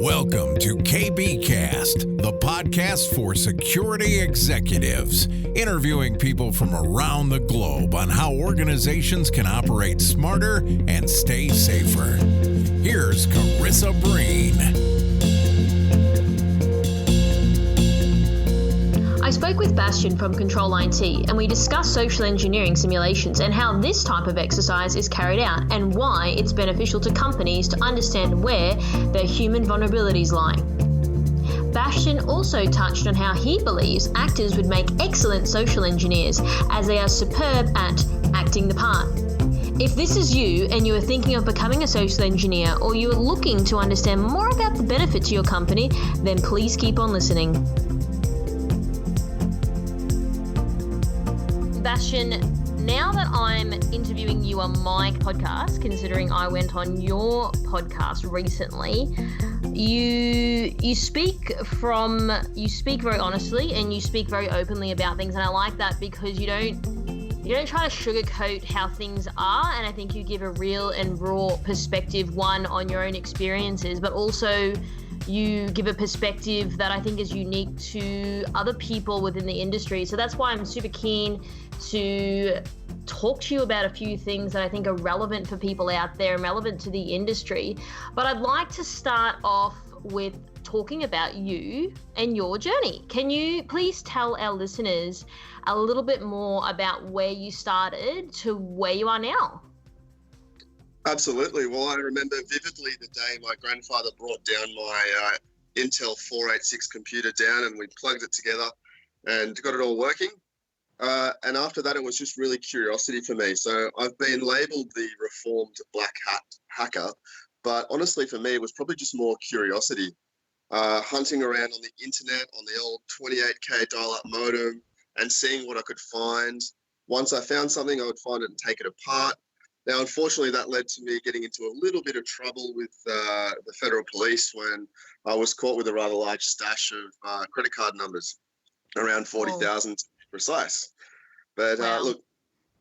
Welcome to KBcast, the podcast for security executives, interviewing people from around the globe on how organizations can operate smarter and stay safer. Here's Carissa Breen. I spoke with Bastien from Control IT, and we discussed social engineering simulations and how this type of exercise is carried out and why it's beneficial to companies to understand where their human vulnerabilities lie. Bastien also touched on how he believes actors would make excellent social engineers, as they are superb at acting the part. If this is you and you are thinking of becoming a social engineer, or you are looking to understand more about the benefit to your company, then please keep on listening. Bastien, now that I'm interviewing you on my podcast, considering I went on your podcast recently, you speak very honestly and you speak very openly about things, and I like that because you don't try to sugarcoat how things are, and I think you give a real and raw perspective, one, on your own experiences, but also you give a perspective that I think is unique to other people within the industry. So that's why I'm super keen to talk to you about a few things that I think are relevant for people out there and relevant to the industry. But I'd like to start off with talking about you and your journey. Can you please tell our listeners a little bit more about where you started to where you are now? Absolutely. Well, I remember vividly the day my grandfather brought down my Intel 486 computer down, and we plugged it together and got it all working. And after that, it was just really curiosity for me. So I've been labelled the reformed black hat hacker, but honestly for me, it was probably just more curiosity. Hunting around on the internet, on the old 28K dial-up modem, and seeing what I could find. Once I found something, I would find it and take it apart. Now, unfortunately, that led to me getting into a little bit of trouble with the federal police when I was caught with a rather large stash of credit card numbers, around 40,000 to be precise. But wow. Look,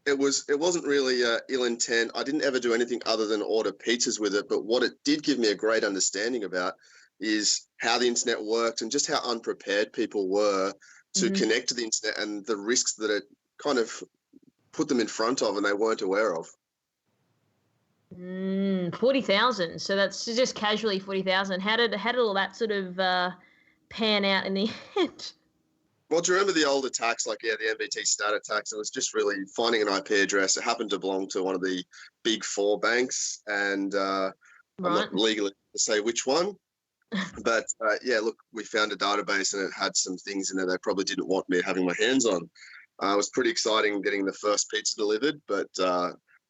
it wasn't really ill intent. I didn't ever do anything other than order pizzas with it. But what it did give me a great understanding about is how the internet worked and just how unprepared people were to connect to the internet and the risks that it kind of put them in front of and they weren't aware of. 40,000. So that's just casually 40,000. How did all that sort of pan out in the end? Well, do you remember the old attacks, like, the MBT stat attacks? It was just really finding an IP address. It happened to belong to one of the big four banks, and I'm not legally to say which one. But, look, we found a database and it had some things in there they probably didn't want me having my hands on. It was pretty exciting getting the first pizza delivered, but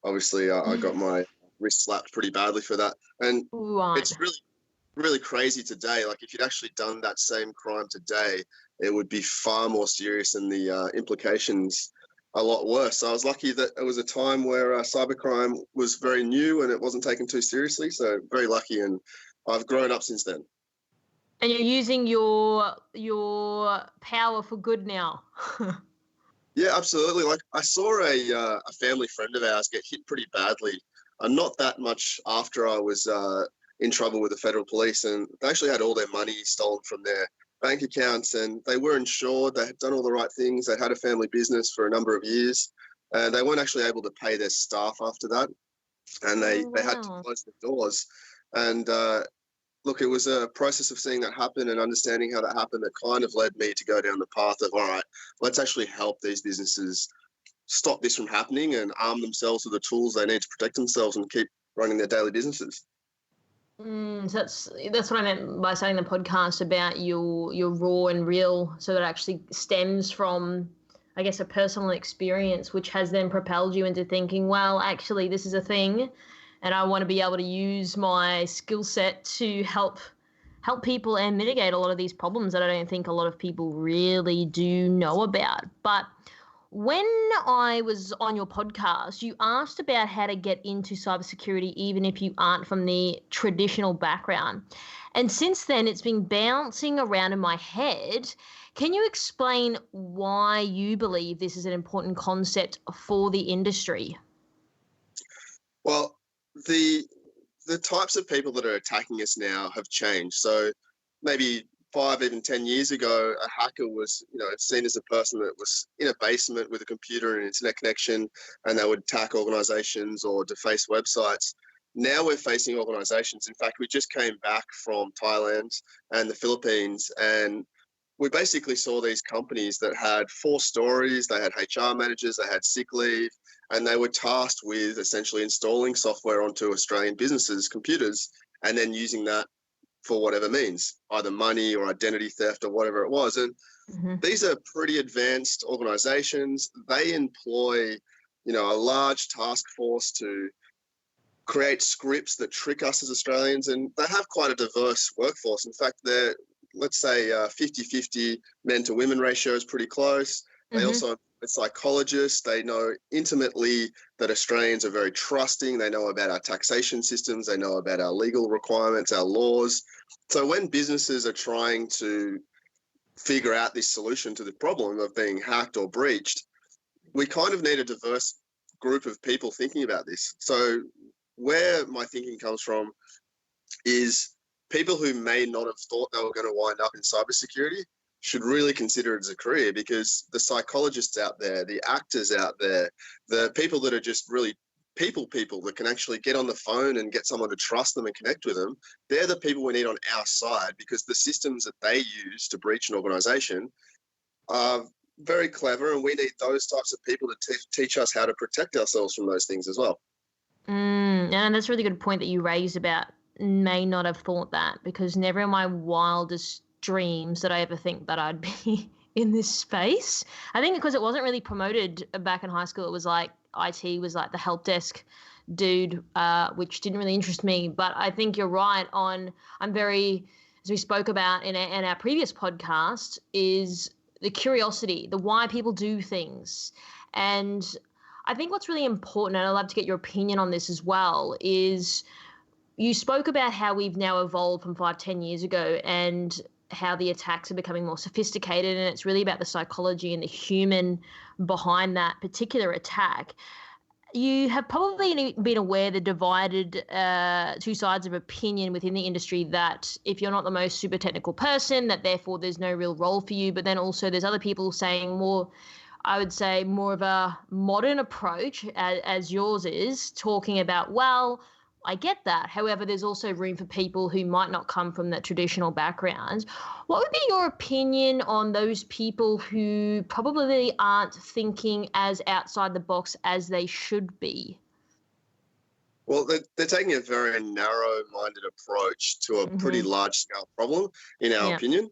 obviously I got my wrist slapped pretty badly for that. And It's really, really crazy today. Like, if you'd actually done that same crime today, it would be far more serious and the implications a lot worse. So I was lucky that it was a time where cybercrime was very new and it wasn't taken too seriously. So very lucky, and I've grown up since then. And you're using your power for good now. Yeah, absolutely. Like, I saw a family friend of ours get hit pretty badly. Not that much after I was in trouble with the federal police, and they actually had all their money stolen from their bank accounts, and they were insured. They had done all the right things. They had a family business for a number of years, and they weren't actually able to pay their staff after that, and they had to close their doors. And look, it was a process of seeing that happen and understanding how that happened that kind of led me to go down the path of, all right, let's actually help these businesses stop this from happening and arm themselves with the tools they need to protect themselves and keep running their daily businesses. So that's what I meant by saying the podcast about your raw and real. So that actually stems from, I guess, a personal experience, which has then propelled you into thinking, well, actually, this is a thing, and I want to be able to use my skill set to help people and mitigate a lot of these problems that I don't think a lot of people really do know about. But when I was on your podcast, you asked about how to get into cybersecurity even if you aren't from the traditional background. And since then, it's been bouncing around in my head. Can you explain why you believe this is an important concept for the industry? Well, the the types of people that are attacking us now have changed. So maybe 5, even 10 years ago, a hacker was, seen as a person that was in a basement with a computer and an internet connection, and they would attack organizations or deface websites. Now we're facing organizations. In fact, we just came back from Thailand and the Philippines, and we basically saw these companies that had 4 stories, they had HR managers, they had sick leave, and they were tasked with essentially installing software onto Australian businesses' computers and then using that for whatever means, either money or identity theft or whatever it was. And these are pretty advanced organizations. They employ, a large task force to create scripts that trick us as Australians, and they have quite a diverse workforce. In fact, they're, let's say, 50-50 men to women ratio is pretty close. They also, psychologists, they know intimately that Australians are very trusting. They know about our taxation systems. They know about our legal requirements, our laws. So when businesses are trying to figure out this solution to the problem of being hacked or breached, we kind of need a diverse group of people thinking about this. So where my thinking comes from is people who may not have thought they were going to wind up in cybersecurity should really consider it as a career, because the psychologists out there, the actors out there, the people that are just really people that can actually get on the phone and get someone to trust them and connect with them, they're the people we need on our side, because the systems that they use to breach an organization are very clever, and we need those types of people to teach us how to protect ourselves from those things as well. And that's a really good point that you raised about may not have thought that, because never in my wildest dreams did I ever think that I'd be in this space. I think because it wasn't really promoted back in high school. It was like IT was like the help desk dude, which didn't really interest me. But I think you're right on. I'm very, as we spoke about in our previous podcast, is the curiosity, the why people do things. And I think what's really important, and I'd love to get your opinion on this as well, is you spoke about how we've now evolved from 5-10 years ago and how the attacks are becoming more sophisticated, and it's really about the psychology and the human behind that particular attack. You have probably been aware the divided 2 sides of opinion within the industry, that if you're not the most super technical person, that therefore there's no real role for you. But then also there's other people saying more, I would say, more of a modern approach as yours is, talking about, well, I get that. However, there's also room for people who might not come from that traditional background. What would be your opinion on those people who probably aren't thinking as outside the box as they should be? Well, they're taking a very narrow-minded approach to a pretty large-scale problem, in our opinion.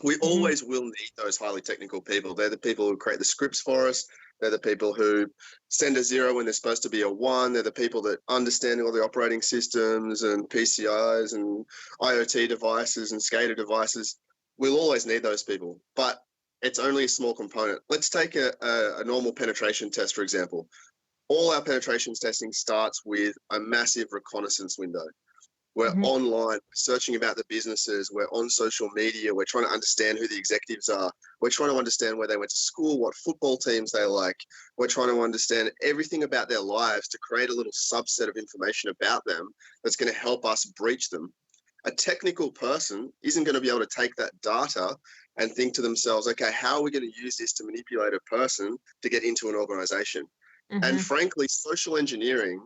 We always will need those highly technical people. They're the people who create the scripts for us. They're the people who send a 0 when there's supposed to be a 1. They're the people that understand all the operating systems and PCIs and IoT devices and SCADA devices. We'll always need those people, but it's only a small component. Let's take a normal penetration test, for example. All our penetration testing starts with a massive reconnaissance window. We're online, searching about the businesses. We're on social media. We're trying to understand who the executives are. We're trying to understand where they went to school, what football teams they like. We're trying to understand everything about their lives to create a little subset of information about them that's going to help us breach them. A technical person isn't going to be able to take that data and think to themselves, okay, how are we going to use this to manipulate a person to get into an organization? And frankly, social engineering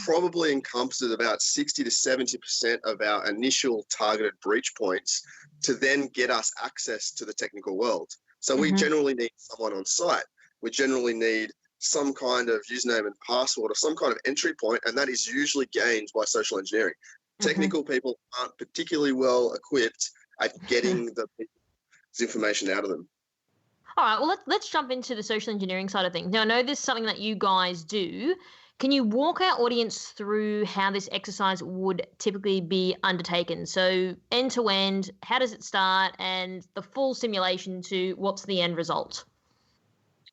probably encompasses about 60 to 70% of our initial targeted breach points to then get us access to the technical world. So we generally need someone on site. We generally need some kind of username and password or some kind of entry point, and that is usually gained by social engineering. Technical people aren't particularly well equipped at getting the information out of them. All right, well, let's jump into the social engineering side of things. Now, I know this is something that you guys do. Can you walk our audience through how this exercise would typically be undertaken? So end to end, how does it start, and the full simulation to what's the end result?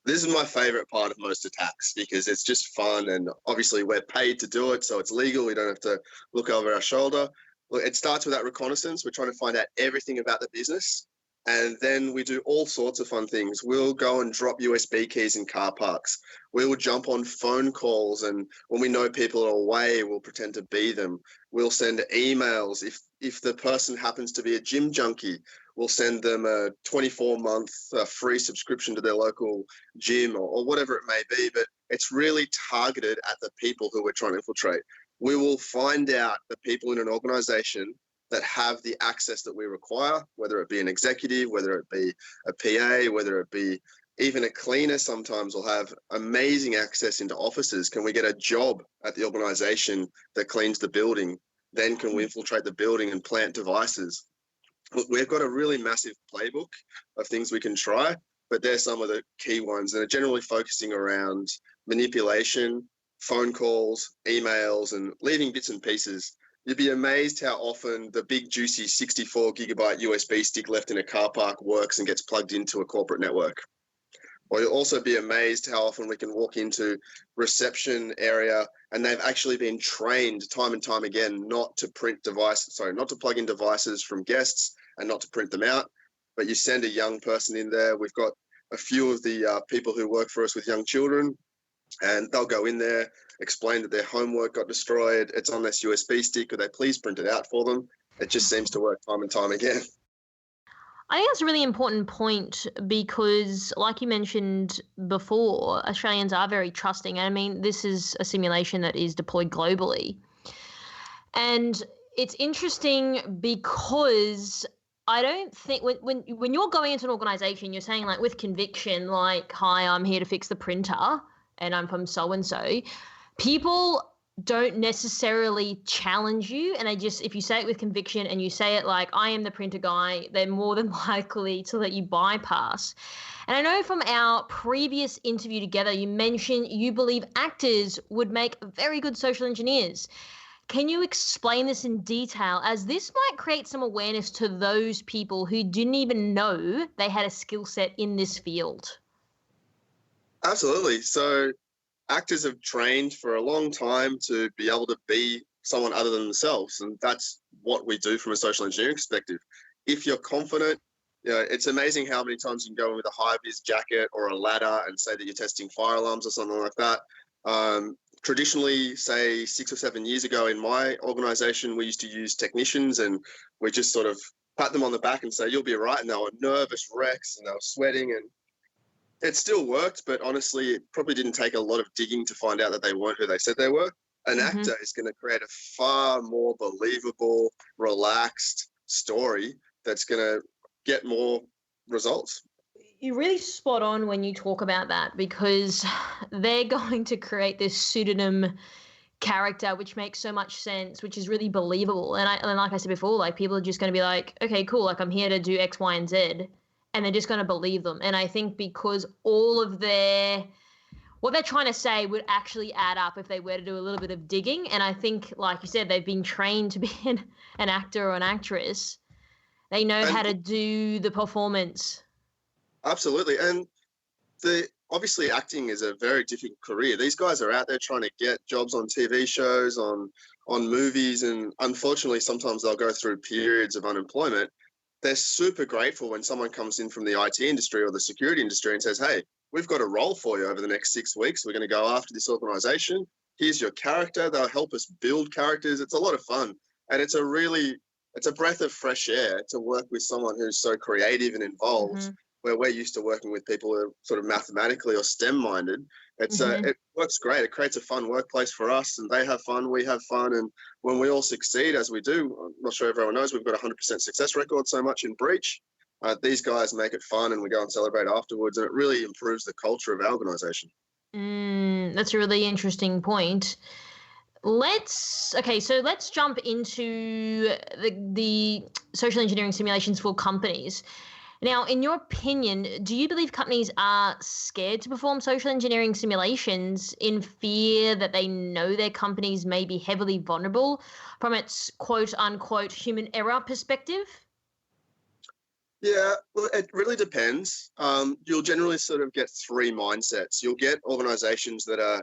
This is my favorite part of most attacks because it's just fun, and obviously we're paid to do it, so it's legal. We don't have to look over our shoulder. Look, it starts with that reconnaissance. We're trying to find out everything about the business. And then we do all sorts of fun things. We'll go and drop USB keys in car parks. We will jump on phone calls, and when we know people are away, we'll pretend to be them. We'll send emails. If the person happens to be a gym junkie, we'll send them a 24-month free subscription to their local gym or whatever it may be. But it's really targeted at the people who we're trying to infiltrate. We will find out the people in an organization that have the access that we require, whether it be an executive, whether it be a PA, whether it be even a cleaner. Sometimes will have amazing access into offices. Can we get a job at the organization that cleans the building? Then can we infiltrate the building and plant devices? Look, we've got a really massive playbook of things we can try, but they're some of the key ones that are generally focusing around manipulation, phone calls, emails, and leaving bits and pieces. You'd be amazed how often the big juicy 64 gigabyte USB stick left in a car park works and gets plugged into a corporate network. Or you'll also be amazed how often we can walk into reception area and they've actually been trained time and time again not to plug in devices from guests and not to print them out. But you send a young person in there. We've got a few of the people who work for us with young children, and they'll go in there, explain that their homework got destroyed. It's on this USB stick. Could they please print it out for them? It just seems to work time and time again. I think that's a really important point because, like you mentioned before, Australians are very trusting. I mean, this is a simulation that is deployed globally. And it's interesting because I don't think when you're going into an organization, you're saying like with conviction, like, hi, I'm here to fix the printer and I'm from so-and-so. People don't necessarily challenge you, and if you say it with conviction and you say it like, I am the printer guy, they're more than likely to let you bypass. And I know from our previous interview together, you mentioned you believe actors would make very good social engineers. Can you explain this in detail, as this might create some awareness to those people who didn't even know they had a skill set in this field? Absolutely. So actors have trained for a long time to be able to be someone other than themselves. And that's what we do from a social engineering perspective. If you're confident, it's amazing how many times you can go in with a high-vis jacket or a ladder and say that you're testing fire alarms or something like that. Traditionally, say 6 or 7 years ago in my organization, we used to use technicians and we just sort of pat them on the back and say, you'll be right. And they were nervous wrecks and they were sweating, and it still worked, but honestly, it probably didn't take a lot of digging to find out that they weren't who they said they were. An actor is going to create a far more believable, relaxed story that's going to get more results. You're really spot on when you talk about that, because they're going to create this pseudonym character, which makes so much sense, which is really believable. And like I said before, like people are just going to be like, okay, cool, like I'm here to do X, Y, and Z. And they're just going to believe them. And I think because all of what they're trying to say would actually add up if they were to do a little bit of digging. And I think, like you said, they've been trained to be an actor or an actress. They know how to do the performance. Absolutely. And obviously acting is a very difficult career. These guys are out there trying to get jobs on TV shows, on movies. And unfortunately, sometimes they'll go through periods of unemployment. They're super grateful when someone comes in from the IT industry or the security industry and says, hey, we've got a role for you over the next 6 weeks. We're going to go after this organization. Here's your character. They'll help us build characters. It's a lot of fun. And it's a breath of fresh air to work with someone who's so creative and involved, where we're used to working with people who are sort of mathematically or STEM minded. It works great. It creates a fun workplace for us, and they have fun, we have fun. And when we all succeed, as we do, I'm not sure everyone knows, we've got a 100% success record so much in Breach. These guys make it fun, and we go and celebrate afterwards, and it really improves the culture of our organization. That's a really interesting point. Let's jump into the social engineering simulations for companies. Now, in your opinion, do you believe companies are scared to perform social engineering simulations in fear that they know their companies may be heavily vulnerable from its quote-unquote human error perspective? Yeah, well, it really depends. You'll generally sort of get three mindsets. You'll get organizations that are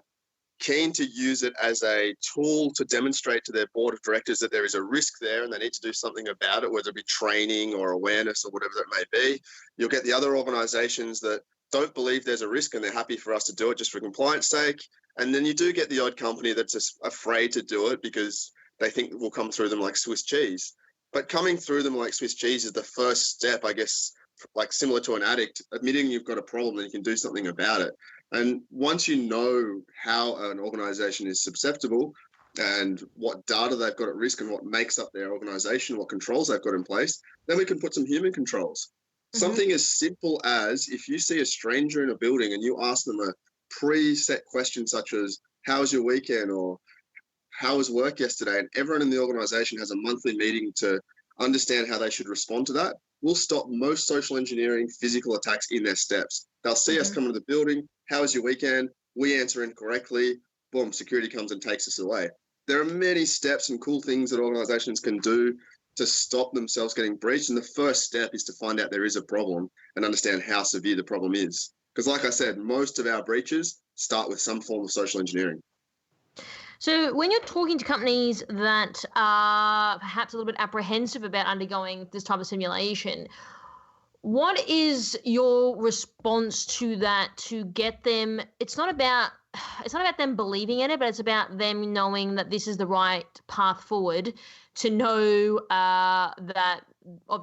keen to use it as a tool to demonstrate to their board of directors that there is a risk there and they need to do something about it, whether it be training or awareness or whatever that may be. You'll get the other organisations that don't believe there's a risk and they're happy for us to do it just for compliance sake. And then you do get the odd company that's just afraid to do it because they think it will come through them like Swiss cheese. But coming through them like Swiss cheese is the first step, I guess, like similar to an addict, admitting you've got a problem and you can do something about it. And once you know how an organisation is susceptible and what data they've got at risk and what makes up their organisation, what controls they've got in place, then we can put some human controls. Something as simple as if you see a stranger in a building and you ask them a preset question such as, how was your weekend, or how was work yesterday? And everyone in the organisation has a monthly meeting to understand how they should respond to that. We'll stop most social engineering physical attacks in their steps. They'll see us come into the building. How was your weekend? We answer incorrectly. Boom, security comes and takes us away. There are many steps and cool things that organisations can do to stop themselves getting breached. And the first step is to find out there is a problem and understand how severe the problem is. Because like I said, most of our breaches start with some form of social engineering. So when you're talking to companies that are perhaps a little bit apprehensive about undergoing this type of simulation, what is your response to that to get them? It's not about them believing in it, but it's about them knowing that this is the right path forward, to know that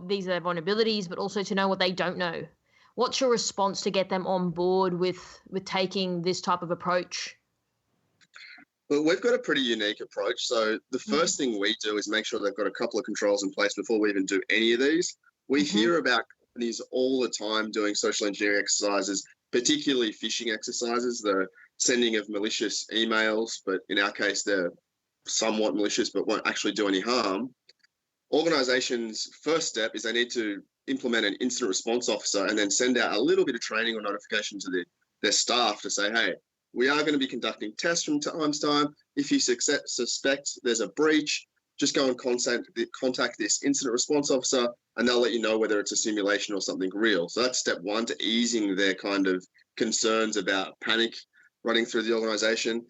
these are their vulnerabilities, but also to know what they don't know. What's your response to get them on board with taking this type of approach? Well, we've got a pretty unique approach. So the first thing we do is make sure they've got a couple of controls in place before we even do any of these. We hear about companies all the time doing social engineering exercises, particularly phishing exercises, the sending of malicious emails, but in our case, they're somewhat malicious but won't actually do any harm. Organizations' first step is they need to implement an incident response officer and then send out a little bit of training or notification to their staff to say, hey, we are going to be conducting tests from time to time. If you suspect there's a breach, just go and contact this incident response officer and they'll let you know whether it's a simulation or something real. So that's step one to easing their kind of concerns about panic running through the organization.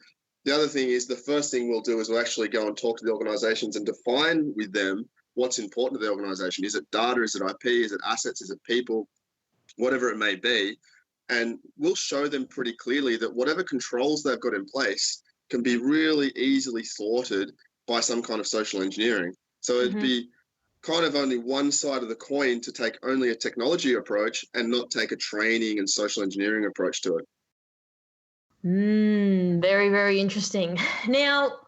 The other thing is the first thing we'll do is we'll actually go and talk to the organizations and define with them what's important to the organization. Is it data? Is it IP? Is it assets? Is it people? Whatever it may be. And we'll show them pretty clearly that whatever controls they've got in place can be really easily thwarted by some kind of social engineering. So it'd be kind of only one side of the coin to take only a technology approach and not take a training and social engineering approach to it. Very, very interesting. Now,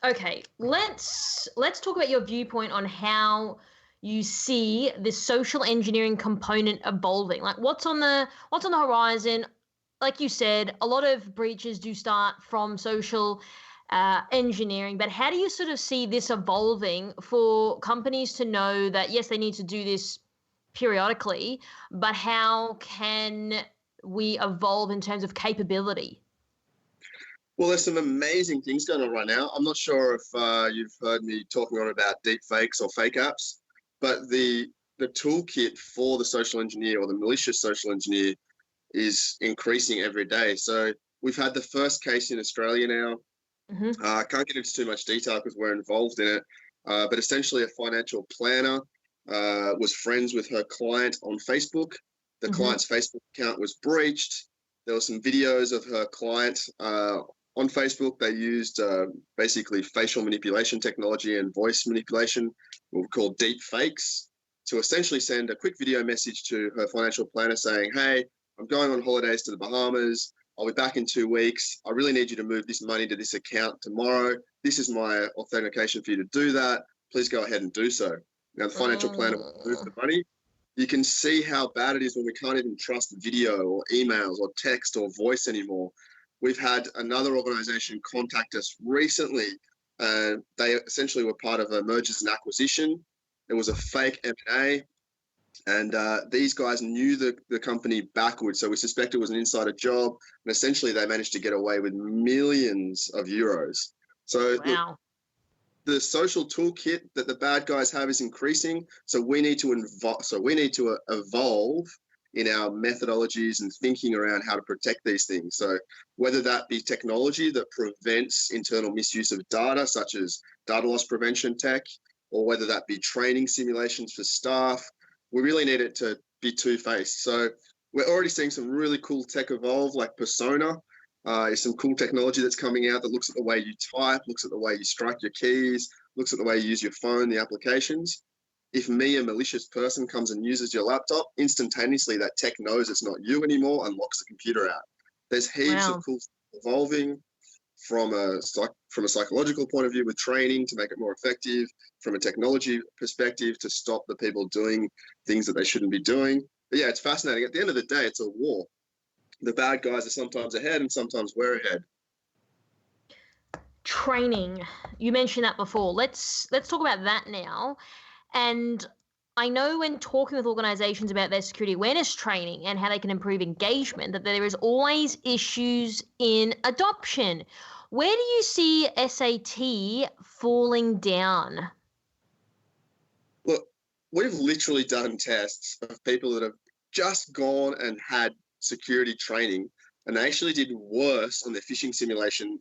okay, let's talk about your viewpoint on how you see this social engineering component evolving. Like what's on the horizon? Like you said, a lot of breaches do start from social engineering, but how do you sort of see this evolving for companies to know that, yes, they need to do this periodically, but how can we evolve in terms of capability? Well, there's some amazing things going on right now. I'm not sure if you've heard me talking on about deep fakes or fake apps, but the toolkit for the social engineer or the malicious social engineer is increasing every day. So we've had the first case in Australia now. I can't get into too much detail because we're involved in it, but essentially a financial planner was friends with her client on Facebook. The client's Facebook account was breached. There were some videos of her client on Facebook. They used basically facial manipulation technology and voice manipulation, what we call deep fakes, to essentially send a quick video message to her financial planner saying, hey, I'm going on holidays to the Bahamas. I'll be back in 2 weeks. I really need you to move this money to this account tomorrow. This is my authentication for you to do that. Please go ahead and do so. Now, the financial planner will move the money. You can see how bad it is when we can't even trust video or emails or text or voice anymore. We've had another organization contact us recently. They essentially were part of a mergers and acquisition. It was a fake M&A. And these guys knew the company backwards. So we suspect it was an insider job. And essentially they managed to get away with millions of euros. So wow. The social toolkit that the bad guys have is increasing. So we need to evolve in our methodologies and thinking around how to protect these things. So whether that be technology that prevents internal misuse of data, such as data loss prevention tech, or whether that be training simulations for staff, we really need it to be two-faced. So we're already seeing some really cool tech evolve, like Persona. Is some cool technology that's coming out that looks at the way you type, looks at the way you strike your keys, looks at the way you use your phone, the applications. If me, a malicious person, comes and uses your laptop, instantaneously that tech knows it's not you anymore and locks the computer out. There's heaps of cool stuff evolving from a psychological point of view with training to make it more effective, from a technology perspective to stop the people doing things that they shouldn't be doing. But yeah, it's fascinating. At the end of the day, it's a war. The bad guys are sometimes ahead and sometimes we're ahead. Training. You mentioned that before. Let's talk about that now. And I know when talking with organizations about their security awareness training and how they can improve engagement, that there is always issues in adoption. Where do you see SAT falling down? Look, we've literally done tests of people that have just gone and had security training and they actually did worse on their phishing simulation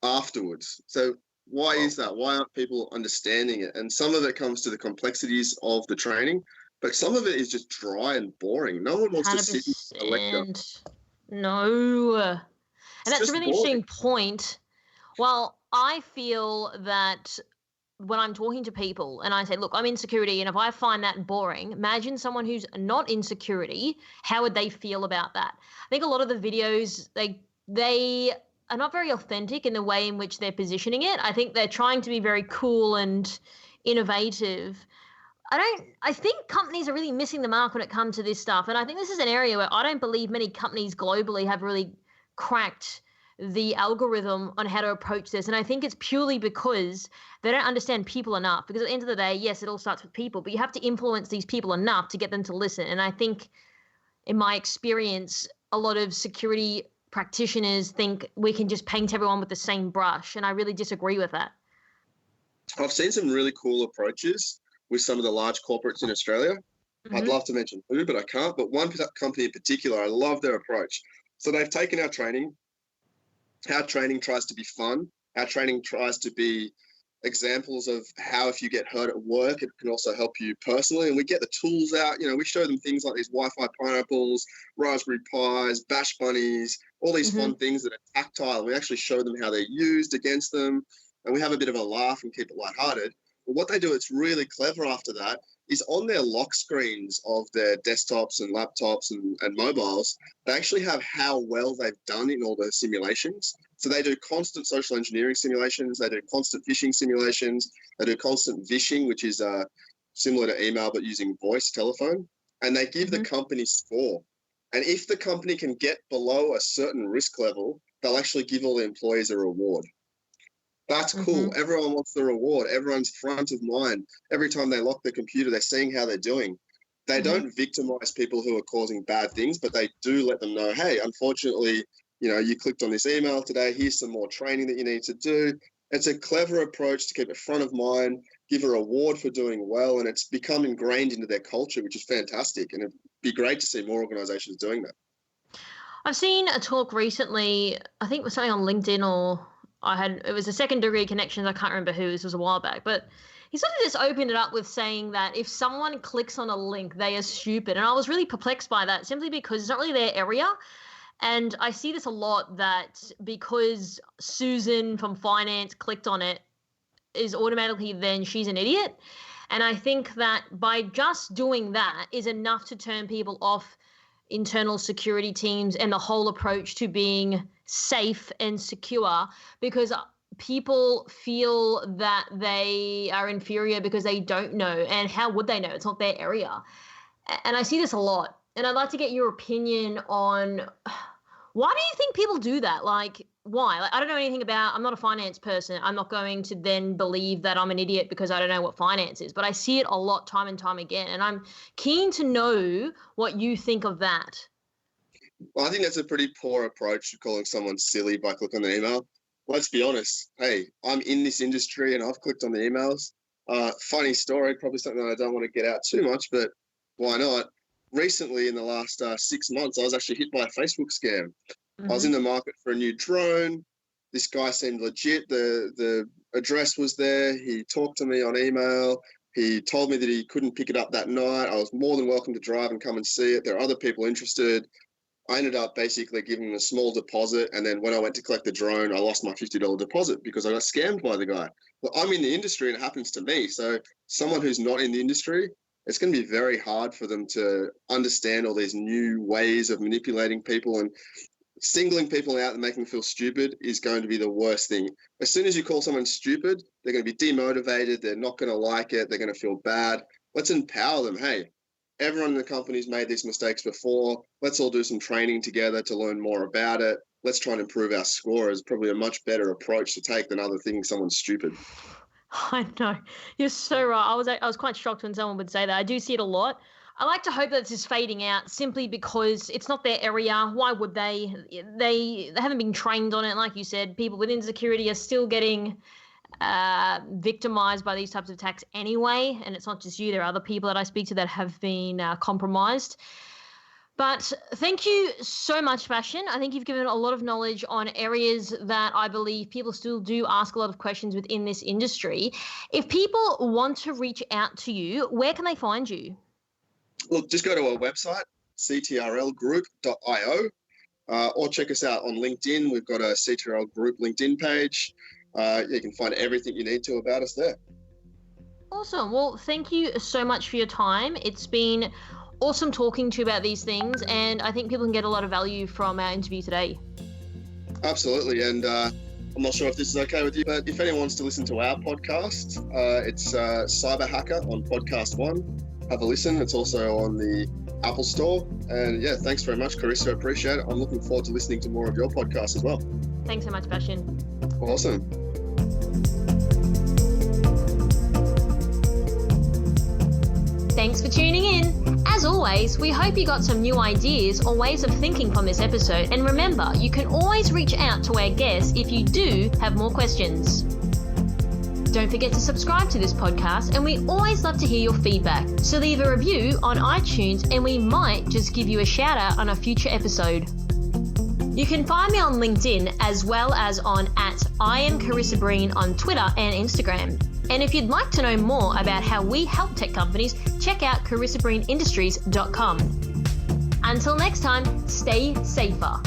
afterwards. So why is that? Why aren't people understanding it? And some of it comes to the complexities of the training, but some of it is just dry and boring. No one wants 100%. To sit in a lecture. No. And that's a really interesting point. Well, I feel that when I'm talking to people and I say, look, I'm in security, and if I find that boring, imagine someone who's not in security, how would they feel about that? I think a lot of the videos, they are not very authentic in the way in which they're positioning it. I think they're trying to be very cool and innovative. I think companies are really missing the mark when it comes to this stuff. And I think this is an area where I don't believe many companies globally have really cracked the algorithm on how to approach this. And I think it's purely because they don't understand people enough. Because at the end of the day, yes, it all starts with people, but you have to influence these people enough to get them to listen. And I think in my experience, a lot of security practitioners think we can just paint everyone with the same brush. And I really disagree with that. I've seen some really cool approaches with some of the large corporates in Australia. Mm-hmm. I'd love to mention who, but I can't. But one company in particular, I love their approach. So they've taken our training. Our training tries to be fun. Our training tries to be examples of how if you get hurt at work, it can also help you personally. And we get the tools out. You know, we show them things like these Wi-Fi pineapples, Raspberry Pis, Bash Bunnies, all these fun things that are tactile. We actually show them how they're used against them. And we have a bit of a laugh and keep it lighthearted. But what they do, it's really clever after that, is on their lock screens of their desktops and laptops and mobiles, they actually have how well they've done in all those simulations. So they do constant social engineering simulations, they do constant phishing simulations, they do constant vishing, which is similar to email but using voice telephone, and they give the company score. And if the company can get below a certain risk level, they'll actually give all the employees a reward. That's cool. Everyone wants the reward. Everyone's front of mind. Every time they lock the computer, they're seeing how they're doing. They don't victimize people who are causing bad things, but they do let them know, hey, unfortunately, you know, you clicked on this email today. Here's some more training that you need to do. It's a clever approach to keep it front of mind, give a reward for doing well, and it's become ingrained into their culture, which is fantastic. And it'd be great to see more organizations doing that. I've seen a talk recently, I think it was something on LinkedIn, or it was a second degree connections. I can't remember who. This was a while back, but he sort of just opened it up with saying that if someone clicks on a link, they are stupid. And I was really perplexed by that, simply because it's not really their area. And I see this a lot, that because Susan from finance clicked on it, is automatically then she's an idiot. And I think that by just doing that is enough to turn people off internal security teams and the whole approach to being safe and secure, because people feel that they are inferior because they don't know. And how would they know? It's not their area. And I see this a lot. And I'd like to get your opinion on, why do you think people do that? Like, why? Like, I don't know anything about, I'm not a finance person. I'm not going to then believe that I'm an idiot because I don't know what finance is. But I see it a lot, time and time again. And I'm keen to know what you think of that. Well, I think that's a pretty poor approach to calling someone silly by clicking on the email. Let's be honest. Hey, I'm in this industry and I've clicked on the emails. Funny story, probably something that I don't want to get out too much, but why not? recently in the last 6 months, I was actually hit by a Facebook scam. Mm-hmm. I was in the market for a new drone. This guy seemed legit. The address was there. He talked to me on email. He told me that he couldn't pick it up that night. I was more than welcome to drive and come and see it. There are other people interested. I ended up basically giving him a small deposit. And then when I went to collect the drone, I lost my $50 deposit because I got scammed by the guy. Well, I'm in the industry and it happens to me. So someone who's not in the industry, it's going to be very hard for them to understand all these new ways of manipulating people, and singling people out and making them feel stupid is going to be the worst thing. As soon as you call someone stupid, they're going to be demotivated. They're not going to like it. They're going to feel bad. Let's empower them. Hey, everyone in the company's made these mistakes before. Let's all do some training together to learn more about it. Let's try and improve our score is probably a much better approach to take than other thinking someone's stupid. I know. You're so right. I was quite shocked when someone would say that. I do see it a lot. I like to hope that this is fading out simply because it's not their area. Why would they? They haven't been trained on it. Like you said, people within security are still getting victimized by these types of attacks anyway. And it's not just you. There are other people that I speak to that have been compromised. But thank you so much, Bastien. I think you've given a lot of knowledge on areas that I believe people still do ask a lot of questions within this industry. If people want to reach out to you, where can they find you? Look, just go to our website, ctrlgroup.io, or check us out on LinkedIn. We've got a CTRL Group LinkedIn page. You can find everything you need to about us there. Awesome. Well, thank you so much for your time. It's been awesome talking to you about these things, and I think people can get a lot of value from our interview today. Absolutely. And I'm not sure if this is okay with you, but if anyone wants to listen to our podcast, it's Cyber Hacker on Podcast One. Have a listen. It's also on the Apple Store. And yeah, thanks very much, Carissa. Appreciate it. I'm looking forward to listening to more of your podcast as well. Thanks so much, Bastien. Awesome. Thanks for tuning in. As always, we hope you got some new ideas or ways of thinking from this episode. And remember, you can always reach out to our guests if you do have more questions. Don't forget to subscribe to this podcast, and we always love to hear your feedback. So leave a review on iTunes and we might just give you a shout out on a future episode. You can find me on LinkedIn as well as on @IamCarissaBreen on Twitter and Instagram. And if you'd like to know more about how we help tech companies, check out CarissaBreenIndustries.com. Until next time, stay safer.